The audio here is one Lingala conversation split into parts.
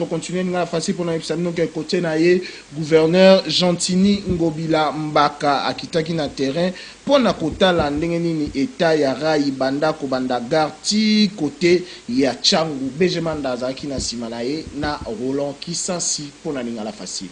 to continuer nga facile pour na episode que côté na ye gouverneur Gentini Ngobila Mbaka akitaki na terrain pour na kotala ndenge nini eta ya rai banda ko banda garti côté ya Changu Benjamin Zaki na simana ye na Roland Kisansi pour na lingala facile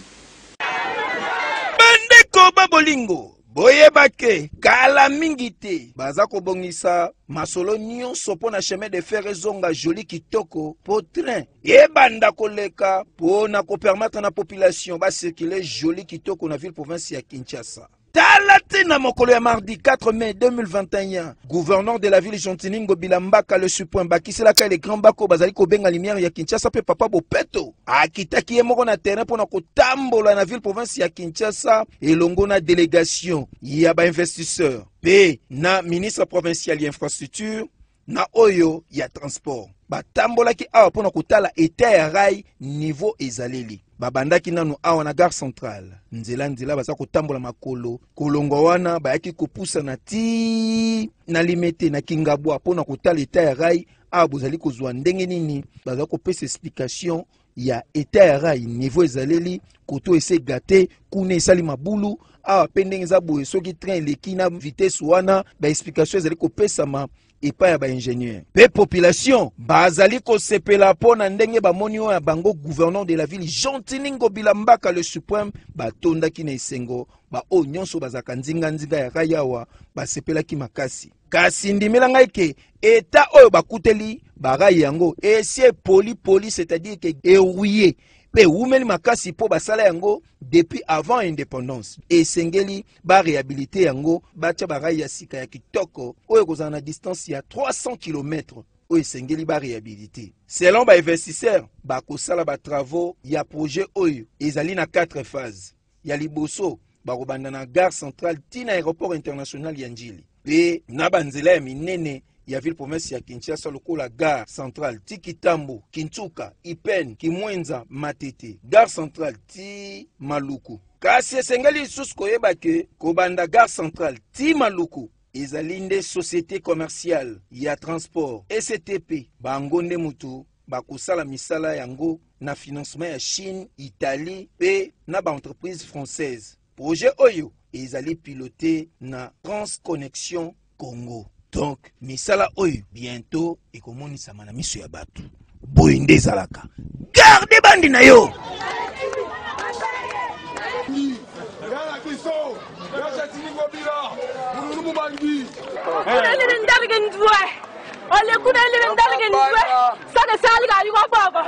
bandeko babolingo boyebake kala mingi te baza kobongisa masolo nyonso mpo na chemin de fer ezonga joli kitoko po train ebanda koleka po na kopermettre na population basirkule joli kitoko na ville province ya Kinshasa. Talate na mokolo ya mardi 4 mai 2021, gouverneur de la ville Gentini Ngobila Mbaka le suprême bakiselaka le grand bako bazali kobenga lumière ya Kinshasa pe papa Bopeto akitaki ye moko na terrain pona kotambola na ville province ya Kinshasa elongo na délégation ya ba investisseur pe na ministre provincial ya infrastructure na oyo ya transport batambolaki awa pona kotala eta ya rai niveau ezaleli babandaki nanu awa na gare centrale nzela baza kotambola makolo kolongo wana bayaki kopusa na ti na limete na Kingabwa pona kotala eta ya rai awa bozali kozwa ndenge nini baza kopesa explication ya eta ya rai niveau ezaleli koto ese gate kuna esali mabulu awa pe ndenge eza boye soki train eleki na vitesse wana ba explication ezali kopesama epa ya ba ingénieur pe population bazali kosepela pona ndenge bamoni oyo ya bango gouverneur de la ville Gentini Ngobila Mbaka le suprême batondaki na esengo ba o nyonso bazaka nzinga ya rayawa basepelaki makasi kasi ndimela ngai ke eta oyo bakuteli barai yango esie poli c'est-à-dire que erouillé pe umeli makasi po basala yango depuis avant indépendance esengeli ba réhabiliter yango batia barai ya sika ya kitoko oyo kozana na distance ya 300 km oyo esengeli ba réhabiliter selon ba investisseur bakosala ba travaux ya projet oyo ezali na 4 phases ya liboso bakobanda na gare centrale tina aéroport international ya Njili pe na banzela ya minene ya ville province ya Kinshasa lokola gare centrale ti Kitambo, Kintuka, Ipen, Kimwenza, Matete, gare centrale ti Maluku. Kasi esengeli lisusu koyeba ke kobanda gare centrale ti Maluku ezali nde société commerciale ya transport STP bango nde mutu bakosala misala yango na financement ya Chine, Italie pe na ba entreprise française. Projet oyo ezali piloté na Transconnexion Congo. Donc, misala oyo bientôt ekomonisama na miso ya batu. Boye nde ezalaka. Garde bandi na yo. Ole kuna ile ndalike ndwe. Saka sali ga yuko baba.